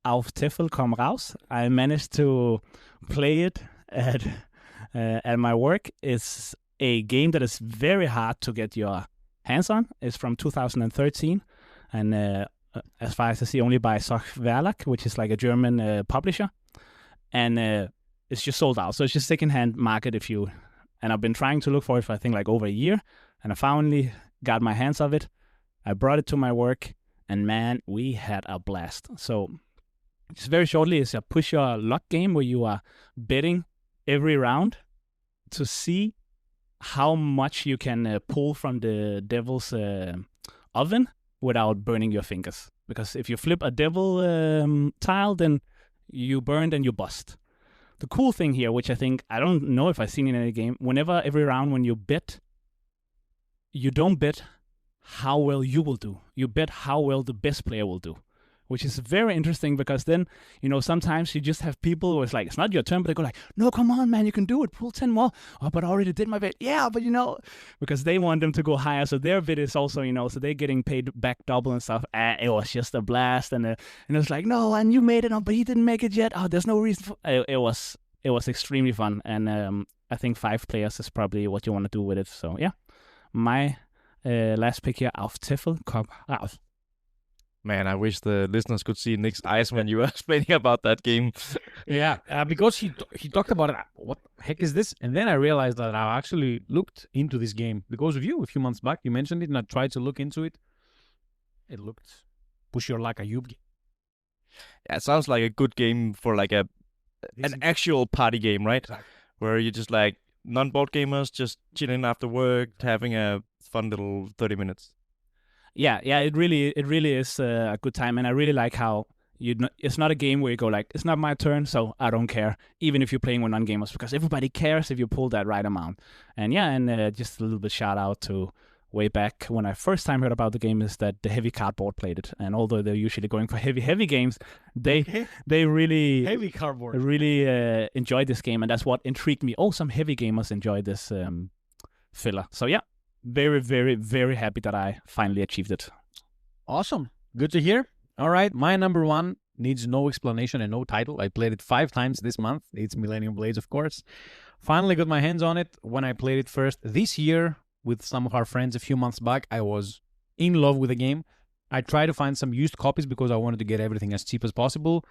Auf Teufel komm raus. I managed to play it at my work. It's a game that is very hard to get your hands on. It's from 2013, and as far as I see, only by Soch Verlag, which is like a German publisher, and it's just sold out. So it's just secondhand market and I've been trying to look for it for I think like over a year, and I finally got my hands of it. I brought it to my work, and man, we had a blast. So just very shortly, it's a push your luck game where you are betting every round to see how much you can pull from the devil's oven without burning your fingers. Because if you flip a devil tile, then you burn and you bust. The cool thing here, which I don't know if I've seen in any game, every round when you bet, you don't bet how well you will do. You bet how well the best player will do, which is very interesting because then, sometimes you just have people who it's like, it's not your turn, but they go like, no, come on, man, you can do it. Pull 10 more. Oh, but I already did my bet. Yeah, but because they want them to go higher. So their bid is also, so they're getting paid back double and stuff. It was just a blast. And it's like, no, and you made it, but he didn't make it yet. Oh, there's no reason for it. It was extremely fun. And I think 5 players is probably what you want to do with it. So yeah, my last pick here, Auf Teufel komm raus. Man, I wish the listeners could see Nick's eyes when you were explaining about that game. Yeah, because he talked about it. What the heck is this? And then I realized that I actually looked into this game because of you a few months back. You mentioned it, and I tried to look into it. It looked push your luck a Yub game. Yeah, it sounds like a good game for like an actual party game, right? Exactly. Where you're just like non-board gamers just chilling after work, having a fun little 30 minutes. Yeah, it really is a good time, and I really like how it's not a game where you go like, it's not my turn, so I don't care, even if you're playing with non-gamers, because everybody cares if you pull that right amount. And yeah, and just a little bit shout out to way back when I first time heard about the game is that the Heavy Cardboard played it, and although they're usually going for heavy games, they really Heavy cardboard. really enjoyed this game, and that's what intrigued me. Oh, some heavy gamers enjoy this filler. So yeah. Very, very, very happy that I finally achieved it. Awesome. Good to hear. All right. My number 1 needs no explanation and no title. I played it 5 times this month. It's Millennium Blades, of course. Finally got my hands on it when I played it first this year with some of our friends a few months back. I was in love with the game. I tried to find some used copies because I wanted to get everything as cheap as possible.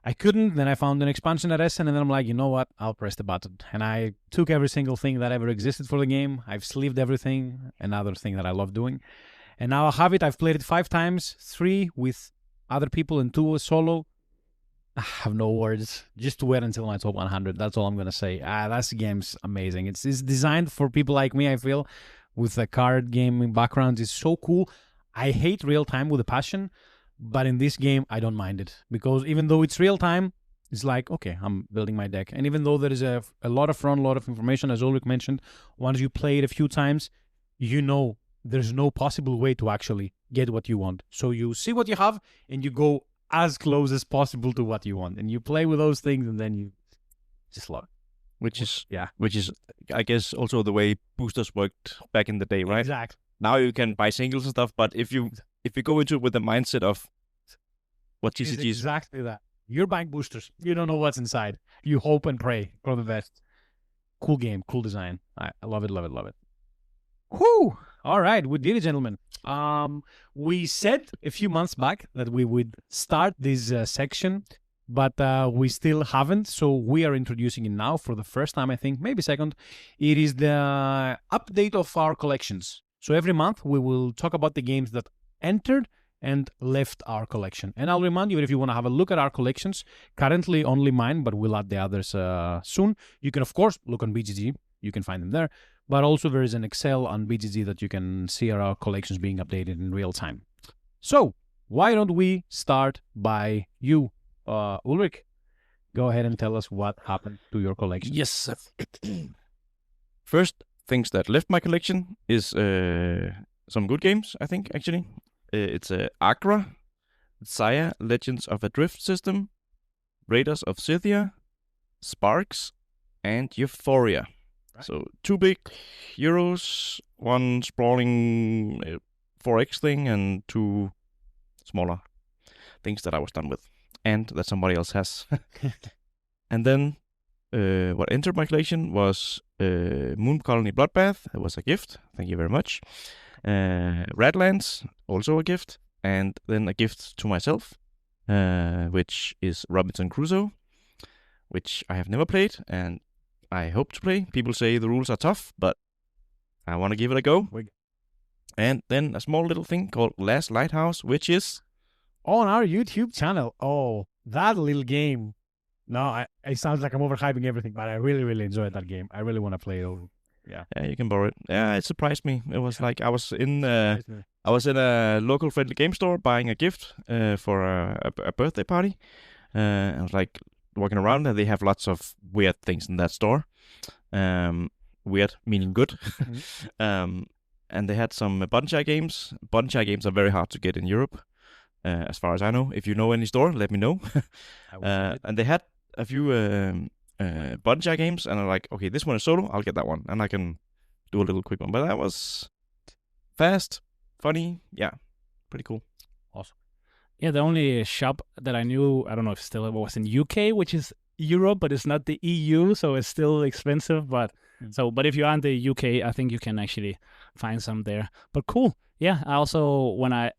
I couldn't. Then I found an expansion at Essen, and then I'm like, you know what? I'll press the button. And I took every single thing that ever existed for the game. I've sleeved everything, another thing that I love doing. And now I have it. I've played it 5 times, 3 with other people and 2 solo. I have no words. Just wait until my top 100. That's all I'm going to say. That game's amazing. It's designed for people like me, I feel, with a card game background. It's so cool. I hate real time with a passion. But in this game, I don't mind it. Because even though it's real time, it's like, okay, I'm building my deck. And even though there is a lot of fun, a lot of information, as Ulrich mentioned, once you play it a few times, you know there's no possible way to actually get what you want. So you see what you have, and you go as close as possible to what you want. And you play with those things, and then you just love it. Which is, I guess, also the way boosters worked back in the day, right? Exactly. Now you can buy singles and stuff, but if you go into it with the mindset of what TCG is... Exactly that. You're buying boosters. You don't know what's inside. You hope and pray for the best. Cool game, cool design. I love it, love it, love it. Whew! All right, we did it, gentlemen. We said a few months back that we would start this section, but we still haven't, so we are introducing it now for the first time, I think, maybe second. It is the update of our collections. So every month we will talk about the games that entered and left our collection. And I'll remind you that if you want to have a look at our collections, currently only mine, but we'll add the others soon. You can, of course, look on BGG. You can find them there. But also there is an Excel on BGG that you can see our collections being updated in real time. So why don't we start by you, Ulrich? Go ahead and tell us what happened to your collection. Yes. First things that left my collection is some good games, I think, actually. It's Agra, Xayah, Legends of a Drift System, Raiders of Scythia, Sparks, and Euphoria. Right. So 2 big Euros, 1 sprawling 4X thing, and 2 smaller things that I was done with, and that somebody else has. And then what entered my collection was Moon Colony Bloodbath. It was a gift. Thank you very much. Radlands, also a gift. And then a gift to myself, which is Robinson Crusoe, which I have never played and I hope to play. People say the rules are tough, but I want to give it a go. And then a small little thing called Last Lighthouse, which is on our YouTube channel. Oh, that little game. No, it sounds like I'm overhyping everything, but I really, really enjoyed that game. I really want to play it over. Yeah, you can borrow it. Yeah, it surprised me. It was like I was in a local friendly game store buying a gift for a birthday party. I was like walking around, and they have lots of weird things in that store. Weird meaning good. Mm-hmm. And they had some Bonchai games. Bonchai games are very hard to get in Europe, as far as I know. If you know any store, let me know. And they had a few Bonchai games, and I'm like, okay, this one is solo, I'll get that one, and I can do a little quick one. But that was fast, funny, yeah, pretty cool. Awesome. Yeah, the only shop that I knew, I don't know if still was in UK, which is Europe, but it's not the EU, so it's still expensive. But but if you are in the UK, I think you can actually find some there. But cool, yeah. I also when I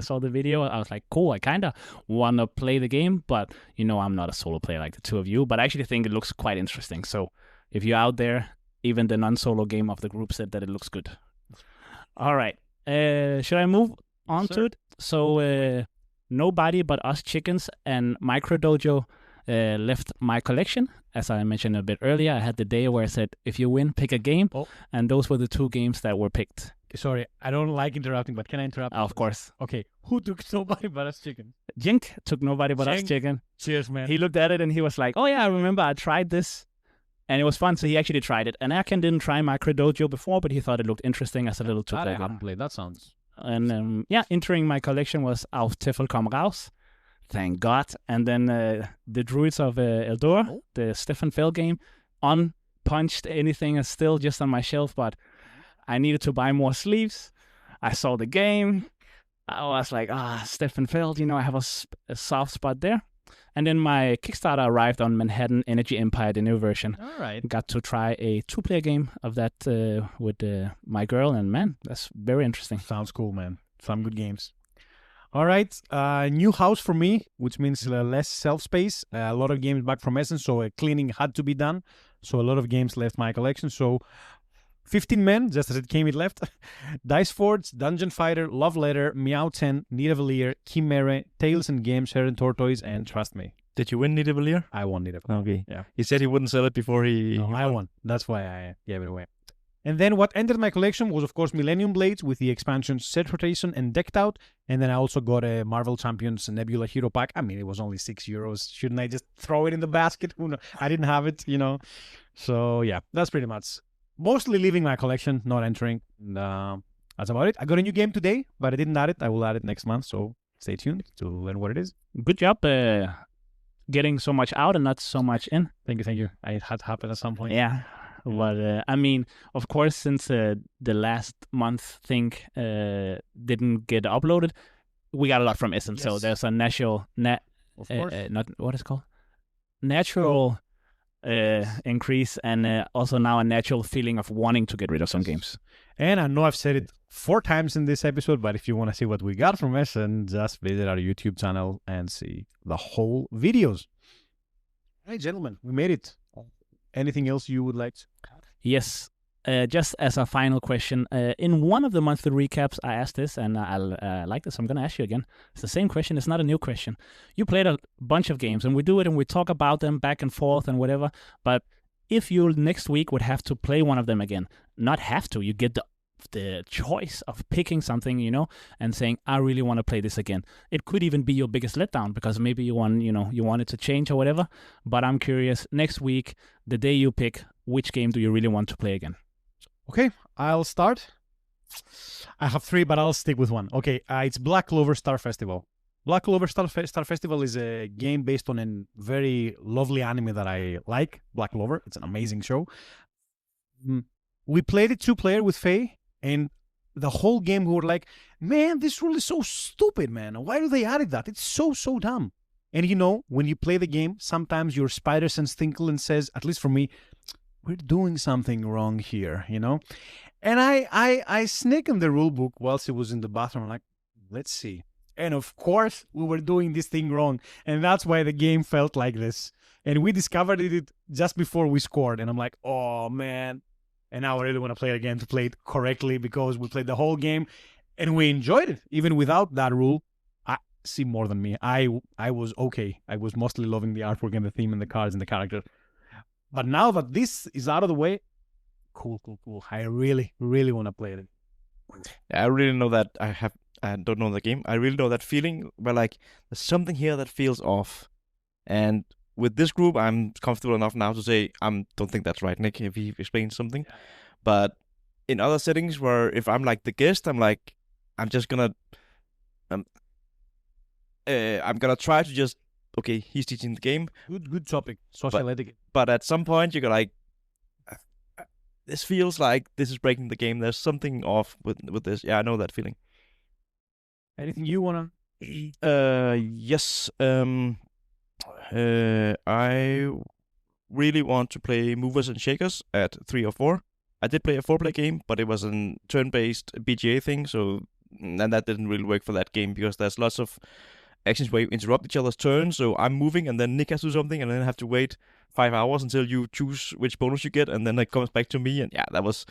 saw the video, I was like, cool. I kind of want to play the game, but I'm not a solo player like the two of you. But I actually think it looks quite interesting. So if you're out there, even the non-solo game of the group said that it looks good. All right, should I move on to it? So Nobody But Us Chickens and Micro Dojo left my collection. As I mentioned a bit earlier, I had the day where I said, if you win, pick a game. Oh. And those were the 2 games that were picked. Sorry, I don't like interrupting, but can I interrupt? Of course. Okay, who took Nobody But Us Chicken? Jink took Nobody But Us Chicken. Cheers, man. He looked at it and he was like, oh yeah, I remember I tried this. And it was fun, so he actually tried it. And Akin didn't try Micro Dojo before, but he thought it looked interesting as a little two-player game. I haven't played. That sounds... And entering my collection was Auf Teufel komm raus. Thank God. And then the Druids of Eldor, the Stefan Fell game, unpunched anything, is still just on my shelf, but I needed to buy more sleeves. I saw the game. I was like, Stefan Fell, I have a soft spot there. And then my Kickstarter arrived on Manhattan Energy Empire, the new version. All right. Got to try a 2-player game of that with my girl, and man, that's very interesting. Sounds cool, man. Some good games. All right, new house for me, which means less shelf space. A lot of games back from Essence, so cleaning had to be done. So a lot of games left my collection. So 15 Men, just as it came, it left. Dice Forge, Dungeon Fighter, Love Letter, Meow 10, Nidavellir, Chimera, Tales and Games, Heron Tortoise, and Trust Me. Did you win Nidavellir? I won Nidavellir. Okay. Yeah. He said he wouldn't sell it before he... No, I won. That's why I gave it away. And then what entered my collection was, of course, Millennium Blades with the expansions Set Rotation and Decked Out. And then I also got a Marvel Champions Nebula Hero Pack. I mean, it was only €6. Shouldn't I just throw it in the basket? Who knows? I didn't have it, So, yeah, that's pretty much. Mostly leaving my collection, not entering. That's about it. I got a new game today, but I didn't add it. I will add it next month. So stay tuned to learn what it is. Good job getting so much out and not so much in. Thank you. It had to happen at some point. Yeah. But I mean, of course, since the last month thing didn't get uploaded, we got a lot from Essence. Yes. So there's a natural, of course, not what is it called, natural increase, and also now a natural feeling of wanting to get rid of some games. And I know I've said it 4 times in this episode, but if you want to see what we got from Essence, just visit our YouTube channel and see the whole videos. Hey, gentlemen, we made it. Anything else you would like to add? Yes. just as a final question, in one of the monthly recaps, I asked this, and I'll like this. I'm going to ask you again. It's the same question. It's not a new question. You played a bunch of games, and we do it, and we talk about them back and forth and whatever. But if you next week would have to play one of them again, not have to, you get the choice of picking something, and saying, I really want to play this again. It could even be your biggest letdown because maybe you want it to change or whatever. But I'm curious, next week, the day you pick, which game do you really want to play again? Okay, I'll start. I have 3, but I'll stick with one. Okay, it's Black Clover Star Festival. Black Clover Star Festival is a game based on a very lovely anime that I like, Black Clover. It's an amazing show. We played it 2-player with Faye, and the whole game we were like, man, this rule is so stupid, man. Why do they add that? It's so dumb. And when you play the game, sometimes your spider sense tinkle and says, at least for me, we're doing something wrong here, And I sneak in the rule book whilst it was in the bathroom, like, let's see. And of course, we were doing this thing wrong. And that's why the game felt like this. And we discovered it just before we scored. And I'm like, oh, man. And now I really want to play it again to play it correctly because we played the whole game and we enjoyed it. Even without that rule, I see more than me. I was okay. I was mostly loving the artwork and the theme and the cards and the character. But now that this is out of the way, cool. I really want to play it. I really know that I don't know the game. I really know that feeling where like there's something here that feels off. And with this group, I'm comfortable enough now to say don't think that's right, Nick, if he explains something. Yeah. But in other settings where if I'm like the guest, I'm just gonna I'm gonna try to just okay, he's teaching the game. Good topic. Social etiquette. But at some point you go like this feels like this is breaking the game. There's something off with this. Yeah, I know that feeling. Anything you wanna? Yes. I really want to play Movers and Shakers at 3 or 4. I did play a 4-player game, but it was a turn-based BGA thing, and that didn't really work for that game because there's lots of actions where you interrupt each other's turn. So I'm moving, and then Nick has to do something, and then I have to wait 5 hours until you choose which bonus you get, and then it comes back to me. And yeah, that was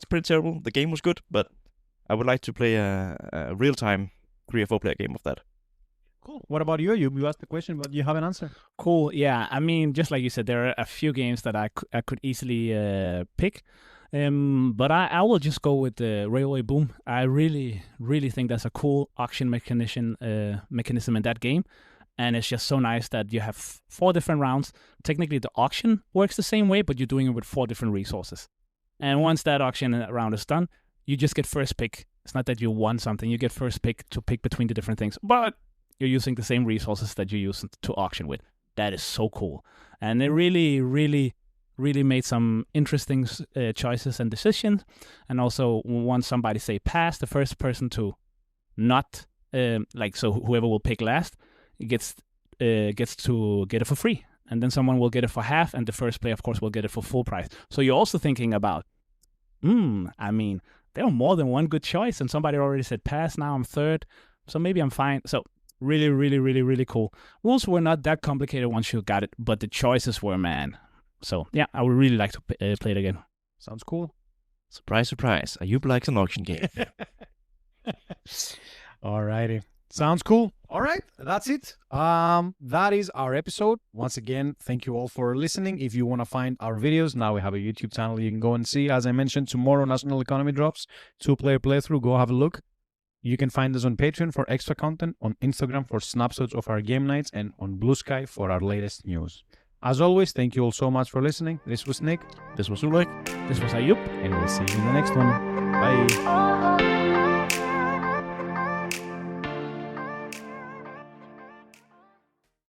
pretty terrible. The game was good, but I would like to play a real-time 3 or 4-player game of that. Cool. What about you? You asked the question, but you have an answer. Cool. Yeah. I mean, just like you said, there are a few games that I could easily pick. But I will just go with the Railway Boom. I really, really think that's a cool auction mechanism in that game. And it's just so nice that you have 4 different rounds. Technically, the auction works the same way, but you're doing it with 4 different resources. And once that auction round is done, you just get first pick. It's not that you won something. You get first pick to pick between the different things. But you're using the same resources that you use to auction with. That is so cool. And it really, really, really made some interesting choices and decisions. And also, once somebody say pass, the first person to not, so whoever will pick last gets to get it for free. And then someone will get it for half, and the first player, of course, will get it for full price. So you're also thinking about, I mean, there are more than one good choice, and somebody already said pass, now I'm third, so maybe I'm fine. So really, really, really, really cool. Rules were not that complicated once you got it, but the choices were, man. So, yeah, I would really like to play it again. Sounds cool. Surprise, surprise. Ayub likes an auction game. Alrighty. Sounds cool. All right, that's it. That is our episode. Once again, thank you all for listening. If you want to find our videos, now we have a YouTube channel you can go and see. As I mentioned, tomorrow National Economy drops. 2-player playthrough. Go have a look. You can find us on Patreon for extra content, on Instagram for snapshots of our game nights, and on Blue Sky for our latest news. As always, thank you all so much for listening. This was Nick. This was Ulrik. This was Ayub. And we'll see you in the next one. Bye.